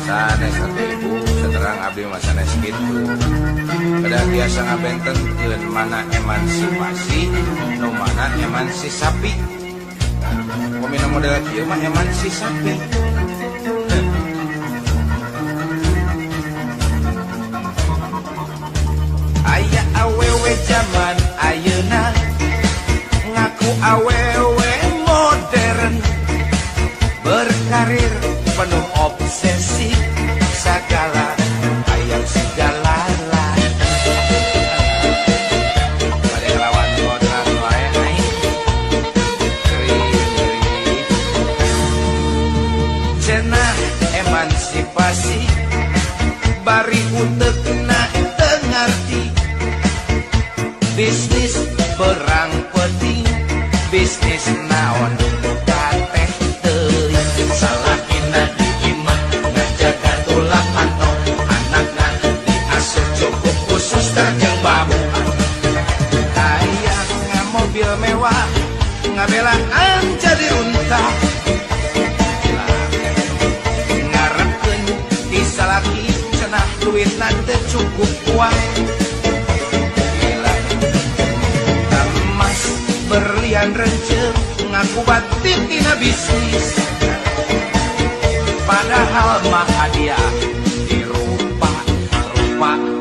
sanes atuh ibu seterang abdi mah sanes kitu. Kada biasa ngabentenkeun mana emansipasi nu mana emansisasi. Pemina model kieu mah emansisasi. Aya awewe zaman ayeuna ngaku awewe modern berkarir penuh obsesi segala ayam segala lah pada lawan kontrak wae aing kering cenah emansipasi bari utekna teu ngarti bisnis berang penting bisnis naon kateh teuing salahina diimah ngajaga tulang pantau anakna diasuh cukup khusus terjang babu hayang mobil mewah ngabelaan jadi unta ngarepkeun di salaki cenah duitna teu cukup wae berlian renceng ngaku batin tina bisnis padahal mah hadiah dirupa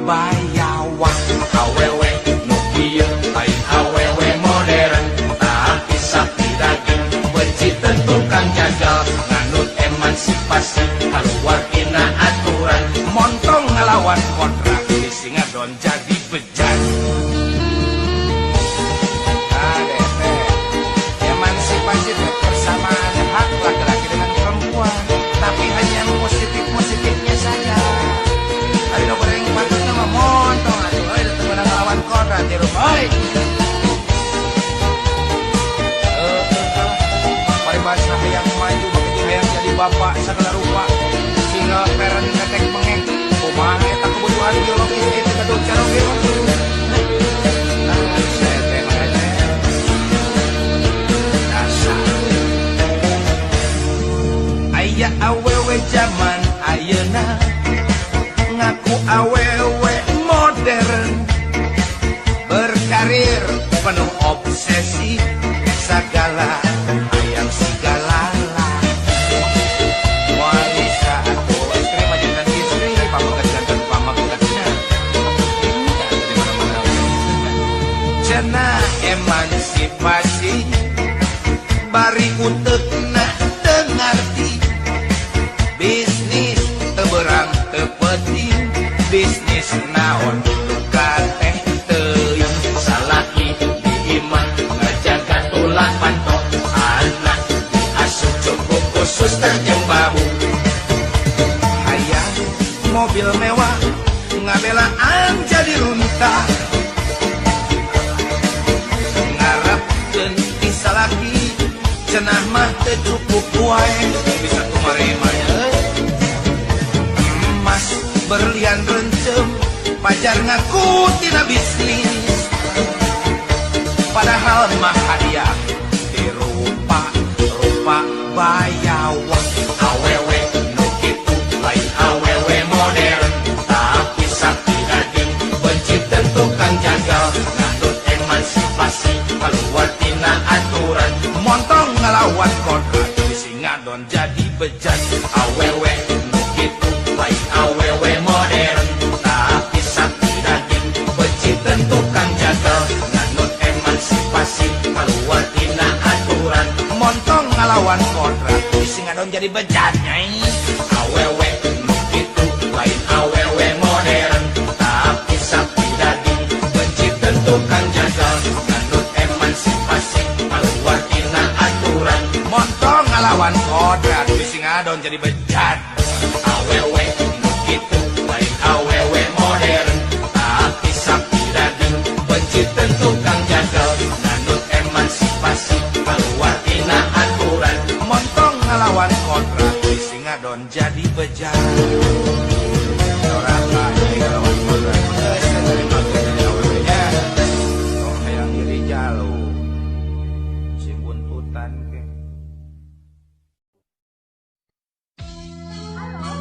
bayawak awewe nu kieu lain awewe modern tapi sapi daging benci tukang jagal nganut emansipasi kaluar tina aturan montong ngelawan kontrak di Singadon jadi bejat. Persamaan hak laki-laki dengan perempuan, tapi hanya yang positif-positifnya saja. Tadi udah goreng patut nama montong atuh, datang menang lawan koran di rumah. Paribasa hayang maju, begitu hayang jadi bapak segala rupa, sehingga peren ketek pengek, kumaha eta kebutuhan biologis itu kedua cara biologis. Aya awewe zaman ayeuna ngaku awewe modern berkarir penuh obsesi segala ayam segala lah wanita atau istri majikan istri pamagat-pamagatnya di mana-mana cenah emansipasi bari utekna teu ngarti bisnis teberang tepeting bisnis naon kateh teuing salaki diimah ngajaga tulang pantau anak diasuh cukup khusus terjang babu hayang mobil mewah ngabelaan jadi runta ngarepkeun di salaki cenah mah teu cukup wae bisa kumarema berlian renceng pajar ngaku tina bisnis padahal mah hadiah dirupa bayawak awewe nu kitu lain awewe modern tapi sakti daging benci tukang jagal nganut emansipasi keluar tina aturan montong ngelawan kontrak di Singadon jadi bejat awewe nu kitu lain awewe modern tapi sakti daging benci tukang jagal nganut emansipasi keluar tina aturan montong ngelawan kontrak di Singadon jadi bejat nyai awewe nu kitu lain awewe modern tapi sakti daging benci tukang jagal nganut emansipasi keluar tina aturan montong ngelawan kontrak di Singadon jadi bejat awewe nu kitu lain awewe modern tapi sakti daging benci tukang jagal nganut emansipasi keluar tina aturan montong ngelawan kontrak di Singadon jadi bejat orang lain ngelawan kontrak dari makin jadi awewenya tong hayang jadi jalu si buntutan ke. Halo.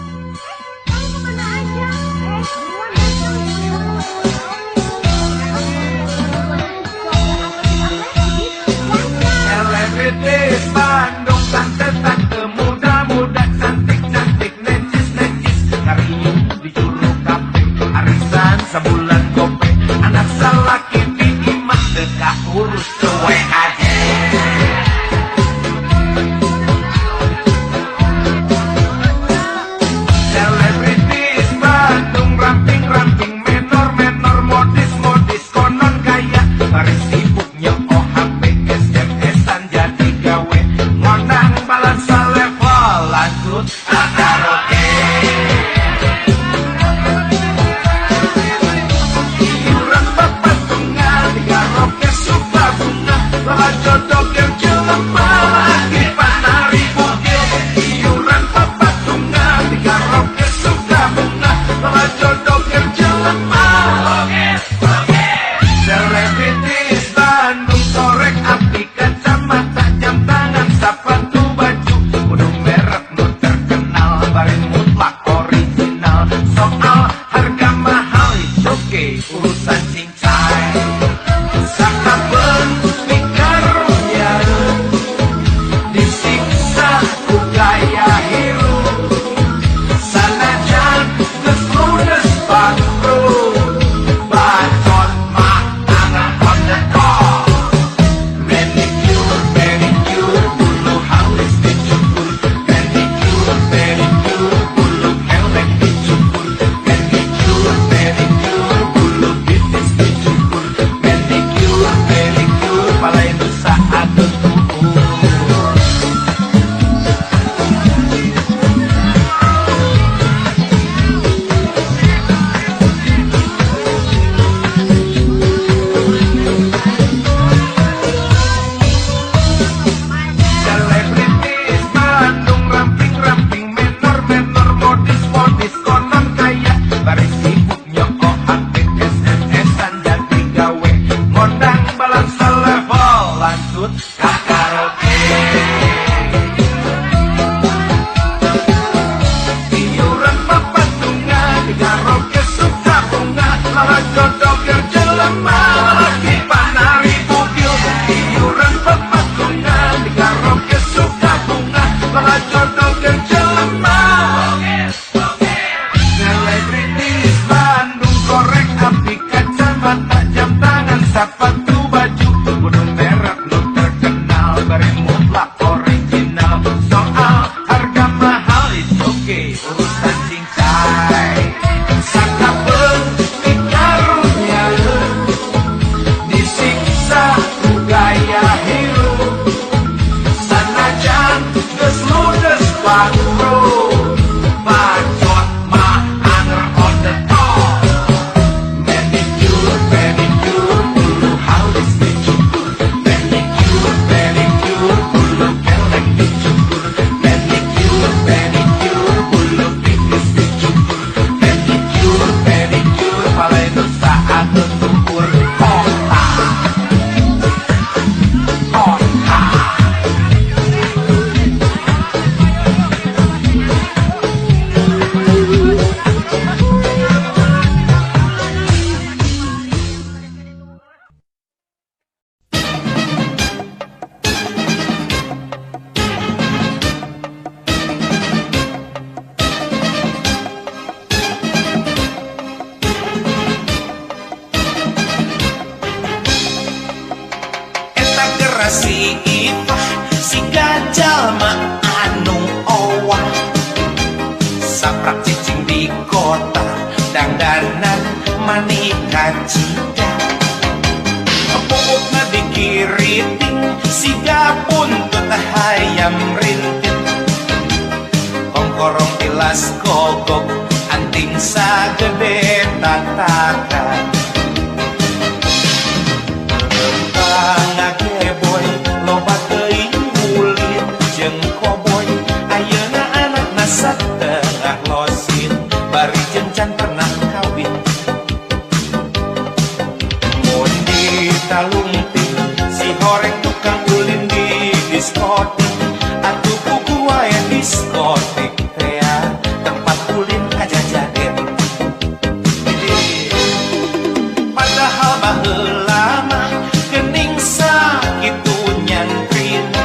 bari mutlak original. Soal harga mahal it's okay, urusan cincai. Sakabeun mikarunya disiksa ku gaya hirup, sanajan geus ludes bangkrut, bacot mah angah on the top. Manicure, pedicure, bulu halus dicukur. Manicure, pedicure, bulu kelek dicukur. Manicure, pedicure, bulu bitis dicukur. Manicure, pedicure, palai nusa atur kukur. Selebritis Bandung ramping-ramping, menor-menor modis-modis konon kaya, bari sibuk nyoko aktif SMS-an jadi gawe, ngondang balas selevel lanjut ka karaoke. Iuran papatungan di karaoke suka bunga, malah jodoh keur jelema lagi panari bugil. Iuran papatungan di karaoke suka bunga, malah jodoh keur jelema. Selebritis Bandung korek api kacamata jam tangan sepatu baju kudu merek nu terkenal bari mutlak original. Soal harga mahal it's okay, urusan cincai. Sakabeun mikarunya disiksa ku gaya hirup, sanajan geus ludes bangkrut, bacot mah anger on the top. Manicure, pedicure, bulu halus dicukur. Manicure, pedicure, bulu kelek dicukur. Manicure, pedicure, bulu bitis dicukur. Manicure, pedicure, palai nusa atur tukur. Kota, kota. Eta gerasi ipah si jalma anu owah, saprak cicing di kota dangdanan manika cida, pupukna dikiriting siga buntut hayam rintit, kongkorong tilas gogok anting sagede tatakan. Ngageboy loba teuing kulit jeung koboy, ayeuna anakna satengah losin bari jencan pernah kawin. Mun ditalungting si horeng tukang ulin di diskotik, atuh kuku wae diskotik tea tempat ulin aja jaget. Padahal baheula mah geuning sakitu nyantrina,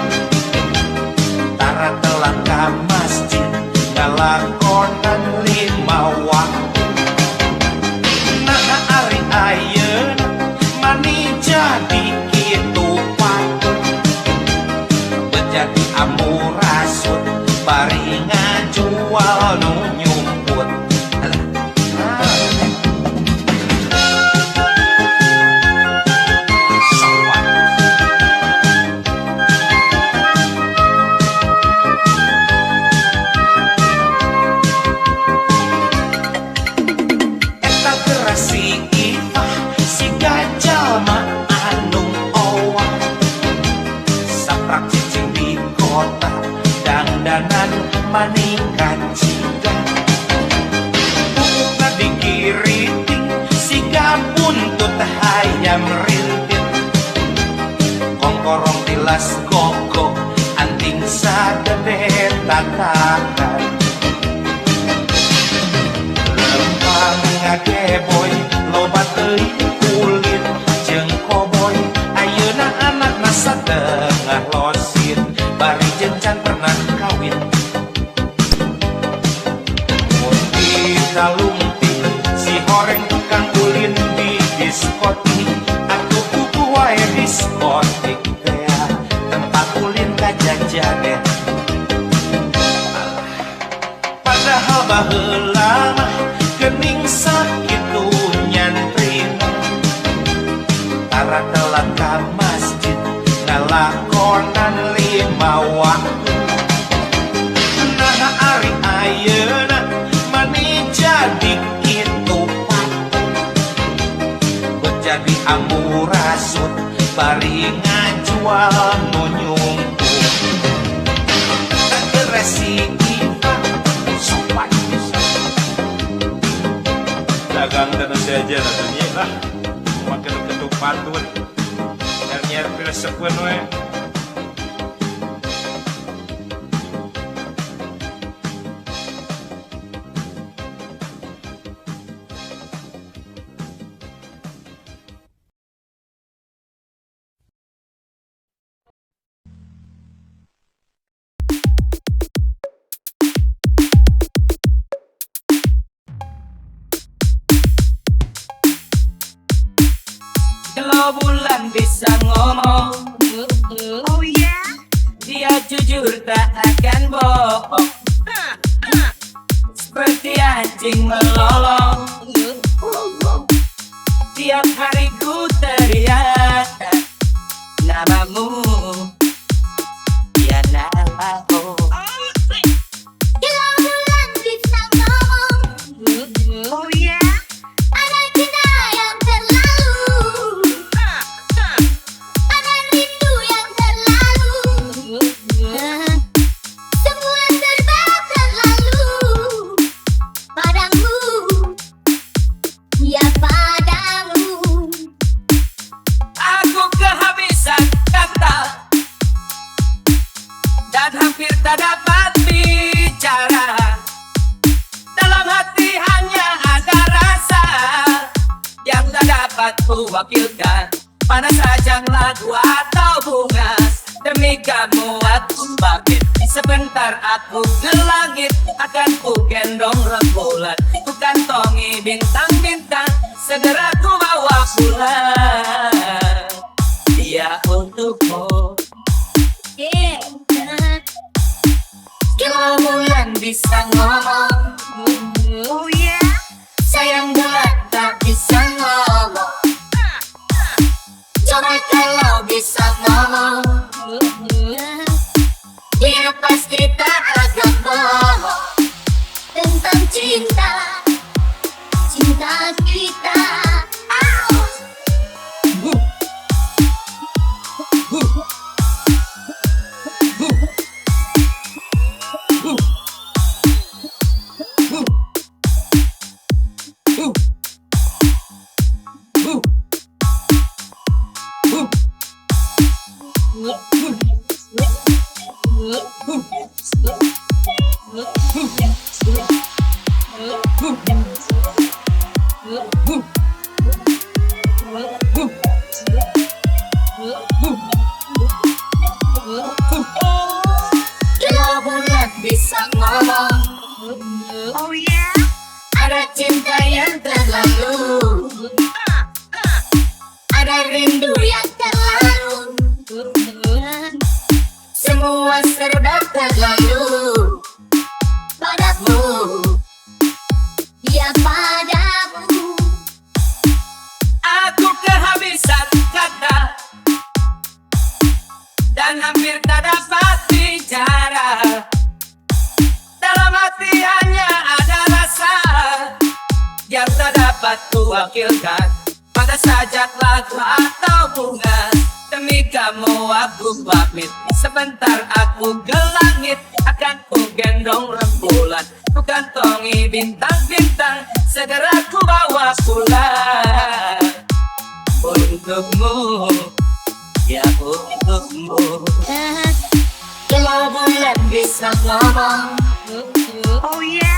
tara telah ka masjid ngalakonan 5 waktu. Nah ari ayeuna mani jadi kitu patut, jadi amurasut bari ngajual nu nyumput. Eta gerasi ipah si jalma anu owah, saprak cicing di kota dangdanan manika cida, pupukna dikiriting siga buntut hayam rintit, kongkorong tilas gogok anting sadede tatakan. kalumping, si horeng tukang ulin di diskotik. Aku kuku wae diskotik ya, tempat ulin kajajane. Padahal baheula mah geuning sakitu nyantrina, tara telat ka masjid ngalakonan 5 waktu. Nah ari ayeuna mani jadi itu patung, jadi amburasut bari ngajual nu nyungkung. Resi kita sopan pisan, dagang dan saja natunya lah makan ketupatun nyer piresepeun we. Kalau bulan bisa ngomong, oh yeah, dia jujur tak akan bohong. Seperti anjing melolong, tiap hari ku teriak namamu, ya namamu. Kalau bulan bisa ngomong, oh yeah, ada cinta yang terlalu, ada rindu yang terlalu, semua serba terlalu padamu, ya padamu. Aku kehabisan kata dan hampir tak dapat bicara. Dalam hati hanya ada rasa yang tak dapat kuwakilkan pada sajang lagu atau bunga. Demi kamu aku bangkit, sebentar aku ke langit, akan ku gendong rembulan, ku kantongi bintang-bintang, segera ku bawa pulang. Dia untukmu. Yeah. Kalau bulan bisa ngomong, Oh yeah, sayang bulan tak bisa ngomong. Coba kalau bisa ngomong, dia pasti tak akan bohong tentang cinta, cinta kita. Kalau bulan bisa ngomong, Oh yeah, ada cinta yang terlalu, ada rindu yang terlalu, semua serba terlalu padamu, ya padamu. Aku kehabisan kata dan hampir tak dapat bicara. Dalam hati hanya ada rasa yang tak dapat kuwakilkan pada sajak lagu atau bunga. Demi kamu aku pamit, sebentar aku ke langit, akan ku gendong rembulan, ku kantongi bintang-bintang, segera ku bawa pulang. Untukmu, ya untukmu. Kalau bulan bisa ngomong, Oh yeah,